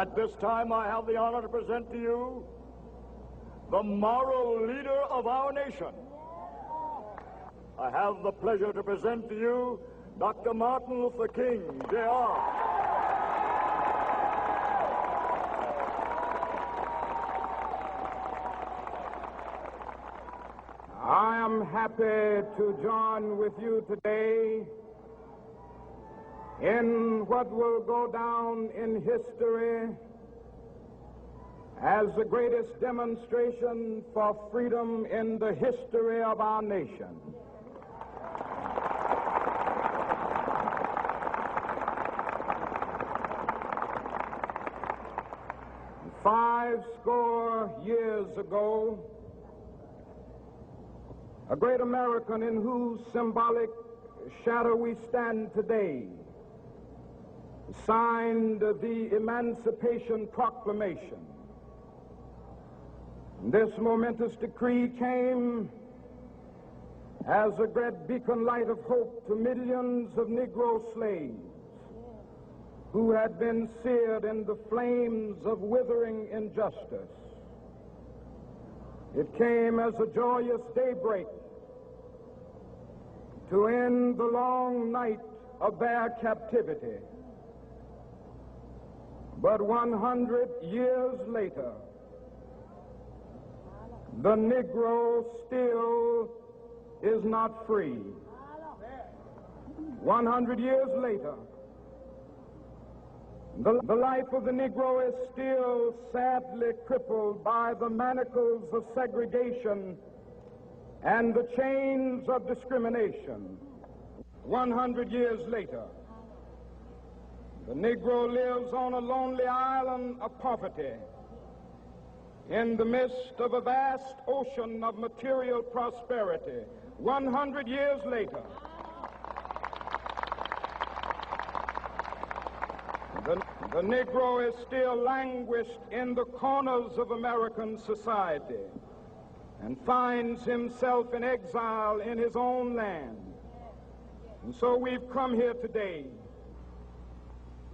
At this time, I have the honor to present to you the moral leader of our nation. I have the pleasure to present to you Dr. Martin Luther King, Jr. I am happy to join with you today in what will go down in history as the greatest demonstration for freedom in the history of our nation. Five score years ago, a great American in whose symbolic shadow we stand today signed the Emancipation Proclamation. This momentous decree came as a great beacon light of hope to millions of Negro slaves who had been seared in the flames of withering injustice. It came as a joyous daybreak to end the long night of their captivity. But 100 years later, the Negro still is not free. 100 years later, the life of the Negro is still sadly crippled by the manacles of segregation and the chains of discrimination. 100 years later, the Negro lives on a lonely island of poverty in the midst of a vast ocean of material prosperity. 100 years later, the Negro is still languished in the corners of American society and finds himself in exile in his own land. And so we've come here today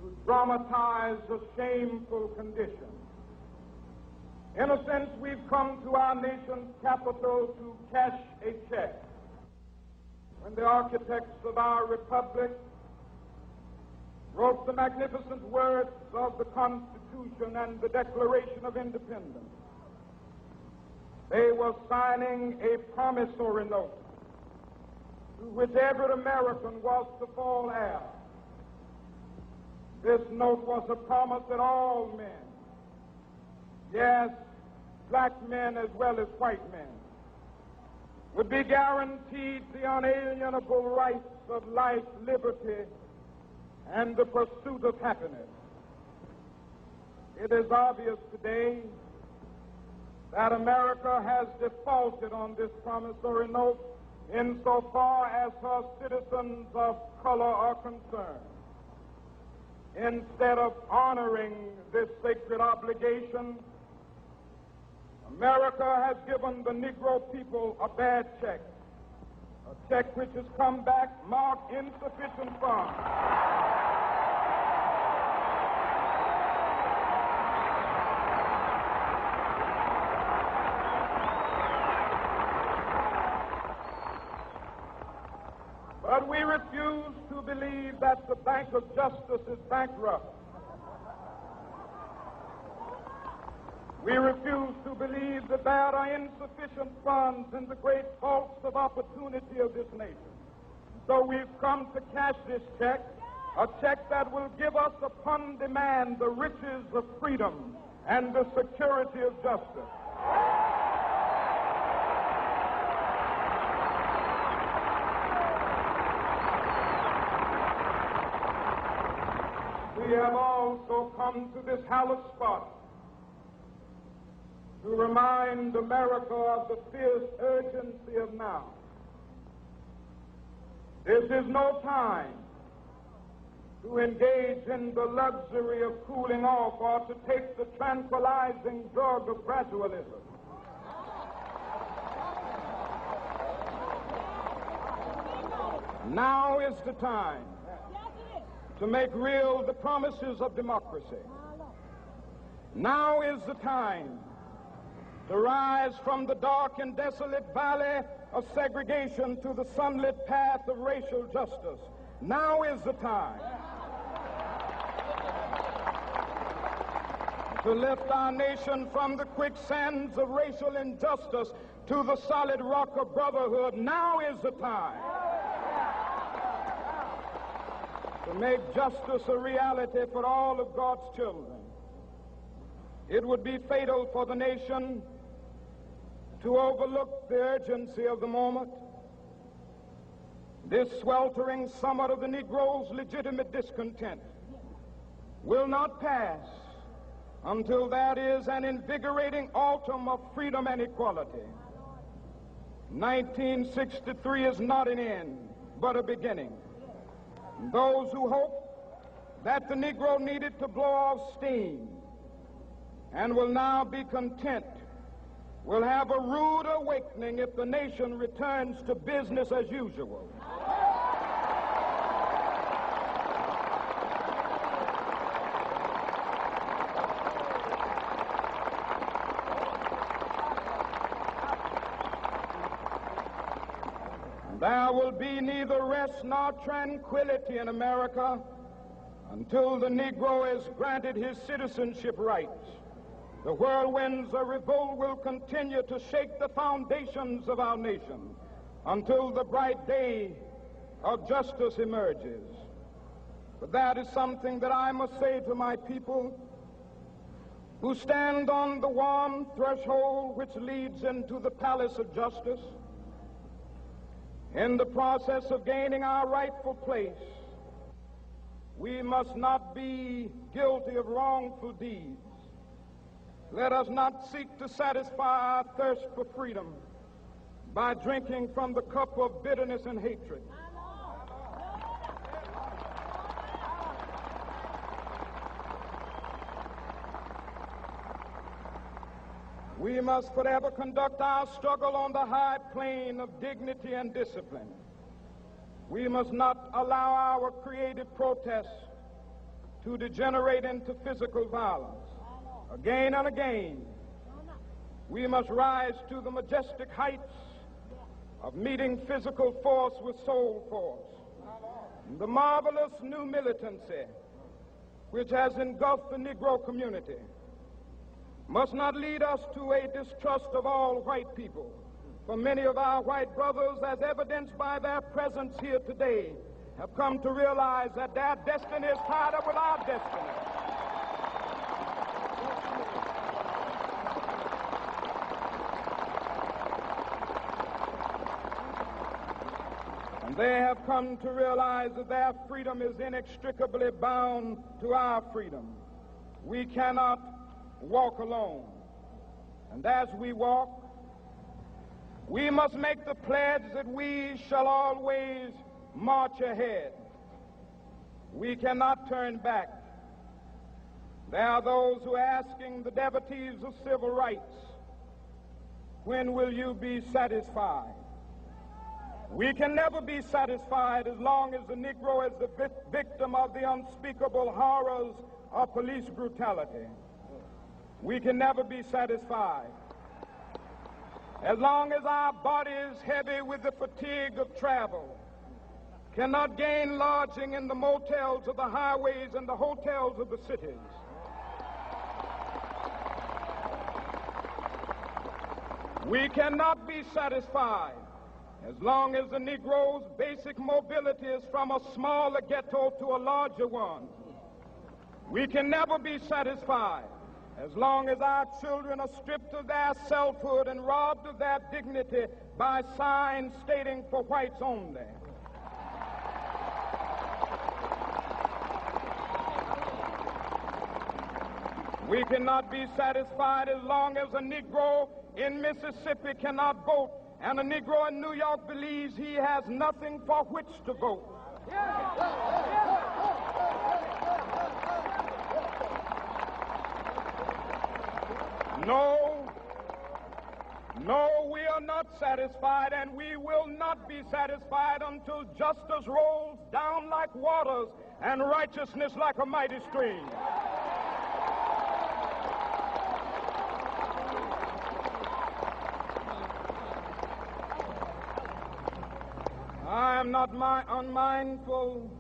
to dramatize a shameful condition. In a sense, we've come to our nation's capital to cash a check. When the architects of our republic wrote the magnificent words of the Constitution and the Declaration of Independence, they were signing a promissory note to which every American was to fall heir. This note was a promise that all men, yes, black men as well as white men, would be guaranteed the unalienable rights of life, liberty, and the pursuit of happiness. It is obvious today that America has defaulted on this promissory note insofar as her citizens of color are concerned. Instead of honoring this sacred obligation, America has given the Negro people a bad check, a check which has come back marked insufficient funds. But we refuse to believe that the Bank of Justice is bankrupt. We refuse to believe that there are insufficient funds in the great vaults of opportunity of this nation. So we've come to cash this check, a check that will give us upon demand the riches of freedom and the security of justice. We have also come to this hallowed spot to remind America of the fierce urgency of now. This is no time to engage in the luxury of cooling off or to take the tranquilizing drug of gradualism. Now is the time to make real the promises of democracy. Now is the time to rise from the dark and desolate valley of segregation to the sunlit path of racial justice. Now is the time to lift our nation from the quicksands of racial injustice to the solid rock of brotherhood. Now is the time to make justice a reality for all of God's children. It would be fatal for the nation to overlook the urgency of the moment. This sweltering summit of the Negro's legitimate discontent will not pass until that is an invigorating autumn of freedom and equality. 1963 is not an end, but a beginning. Those who hope that the Negro needed to blow off steam and will now be content will have a rude awakening if the nation returns to business as usual. There will be neither rest nor tranquility in America until the Negro is granted his citizenship rights. The whirlwinds of revolt will continue to shake the foundations of our nation until the bright day of justice emerges. But that is something that I must say to my people who stand on the warm threshold which leads into the palace of justice. In the process of gaining our rightful place, we must not be guilty of wrongful deeds. Let us not seek to satisfy our thirst for freedom by drinking from the cup of bitterness and hatred. We must forever conduct our struggle on the high plane of dignity and discipline. We must not allow our creative protests to degenerate into physical violence. Again and again, we must rise to the majestic heights of meeting physical force with soul force. The marvelous new militancy which has engulfed the Negro community must not lead us to a distrust of all white people. For many of our white brothers, as evidenced by their presence here today, have come to realize that their destiny is tied up with our destiny. And they have come to realize that their freedom is inextricably bound to our freedom. We cannot walk alone. And as we walk, we must make the pledge that we shall always march ahead. We cannot turn back. There are those who are asking the devotees of civil rights, when will you be satisfied? We can never be satisfied as long as the Negro is the victim of the unspeakable horrors of police brutality. We can never be satisfied as long as our bodies, heavy with the fatigue of travel, cannot gain lodging in the motels of the highways and the hotels of the cities. We cannot be satisfied as long as the Negro's basic mobility is from a smaller ghetto to a larger one. We can never be satisfied as long as our children are stripped of their selfhood and robbed of their dignity by signs stating for whites only. We cannot be satisfied as long as a Negro in Mississippi cannot vote and a Negro in New York believes he has nothing for which to vote. No, we are not satisfied, and we will not be satisfied until justice rolls down like waters and righteousness like a mighty stream. I'm not unmindful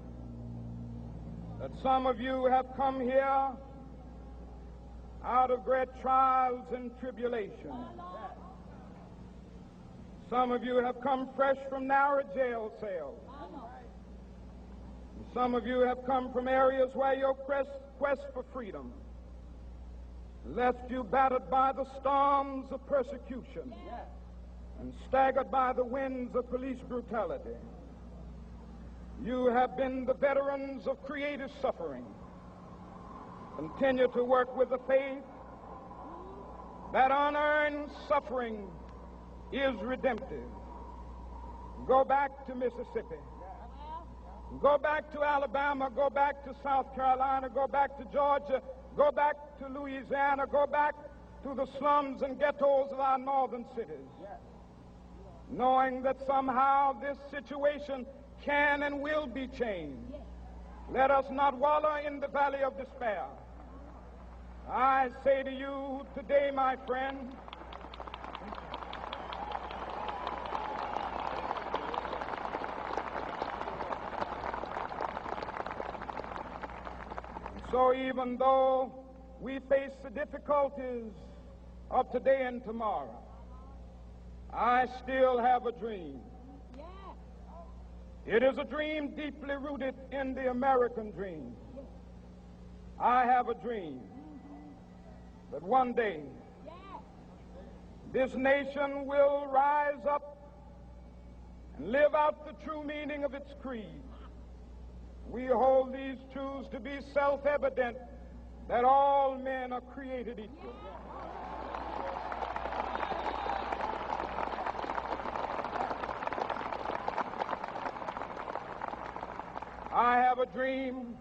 that some of you have come here out of great trials and tribulations. Some of you have come fresh from narrow jail cells. Some of you have come from areas where your quest for freedom left you battered by the storms of persecution and staggered by the winds of police brutality. You have been the veterans of creative suffering. Continue to work with the faith that unearned suffering is redemptive. Go back to Mississippi. Go back to Alabama. Go back to South Carolina. Go back to Georgia. Go back to Louisiana. Go back to the slums and ghettos of our northern cities. Knowing that somehow this situation can and will be changed. Let us not wallow in the valley of despair. I say to you today, my friend, so even though we face the difficulties of today and tomorrow, I still have a dream. It is a dream deeply rooted in the American dream. I have a dream that one day this nation will rise up and live out the true meaning of its creed. We hold these truths to be self-evident, that all men are created equal. I have a dream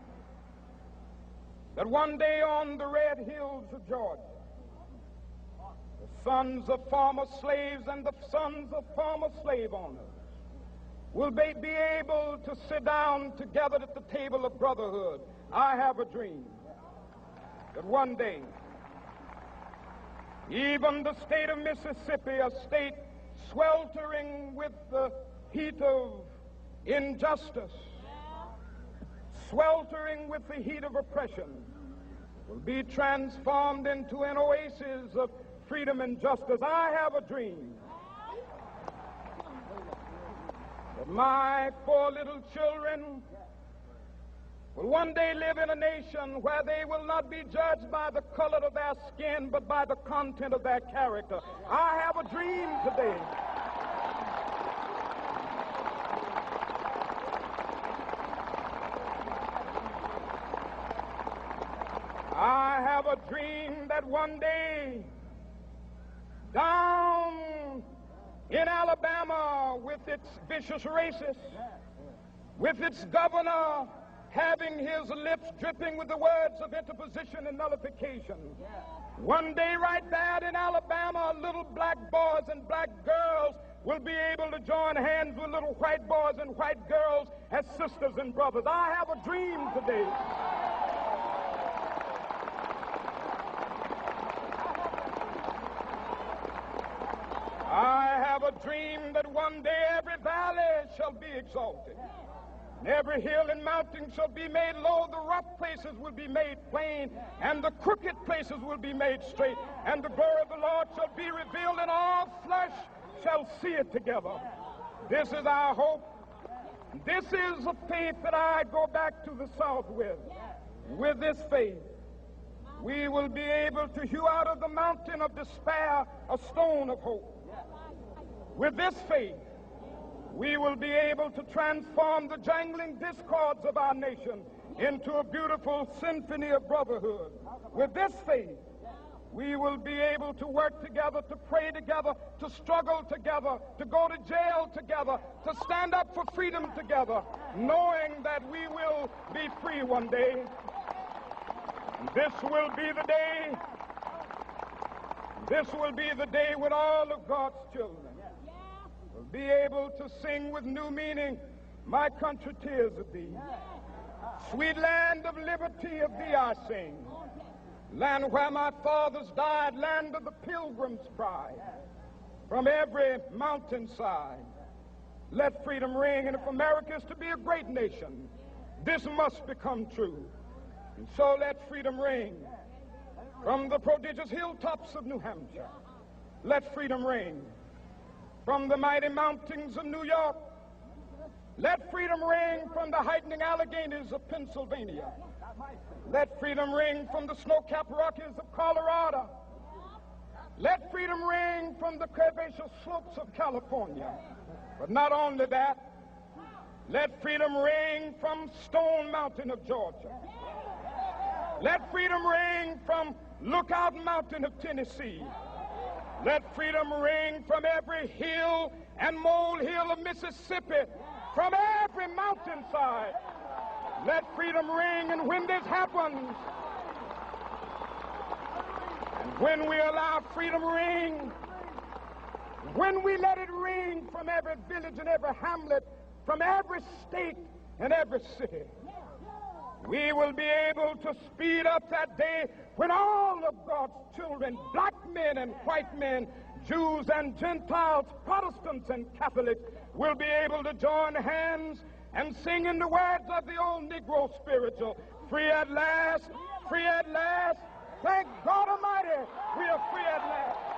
that one day on the red hills of Georgia, the sons of former slaves and the sons of former slave owners will be able to sit down together at the table of brotherhood. I have a dream that one day, even the state of Mississippi, a state sweltering with the heat of injustice, sweltering with the heat of oppression, will be transformed into an oasis of freedom and justice. I have a dream that my 4 little children will one day live in a nation where they will not be judged by the color of their skin, but by the content of their character. I have a dream today I have a dream that one day down in Alabama, with its vicious racists, with its governor having his lips dripping with the words of interposition and nullification, one day right there in Alabama, little black boys and black girls will be able to join hands with little white boys and white girls as sisters and brothers. I have a dream today that one day every valley shall be exalted, and every hill and mountain shall be made low, the rough places will be made plain, and the crooked places will be made straight, and the glory of the Lord shall be revealed, and all flesh shall see it together. This is our hope. This is a faith that I go back to the South with. With this faith, we will be able to hew out of the mountain of despair a stone of hope. With this faith, we will be able to transform the jangling discords of our nation into a beautiful symphony of brotherhood. With this faith, we will be able to work together, to pray together, to struggle together, to go to jail together, to stand up for freedom together, knowing that we will be free one day. And this will be the day. This will be the day when all of God's children will be able to sing with new meaning, my country, tears of thee. Sweet land of liberty, of thee I sing. Land where my fathers died, land of the pilgrim's pride. From every mountainside, Let freedom ring, and if America is to be a great nation, this must become true. And so let freedom ring from the prodigious hilltops of New Hampshire. Let freedom ring from the mighty mountains of New York. Let freedom ring from the heightening Alleghenies of Pennsylvania. Let freedom ring from the snow-capped Rockies of Colorado. Let freedom ring from the curvaceous slopes of California. But not only that, let freedom ring from Stone Mountain of Georgia. Let freedom ring from Lookout Mountain of Tennessee. Let freedom ring from every hill and molehill of Mississippi, from every mountainside. Let freedom ring, and when this happens, and when we allow freedom ring, when we let it ring from every village and every hamlet, from every state and every city, we will be able to speed up that day when all of God's children, black men and white men, Jews and Gentiles, Protestants and Catholics, will be able to join hands and sing in the words of the old Negro spiritual, free at last, thank God Almighty, we are free at last.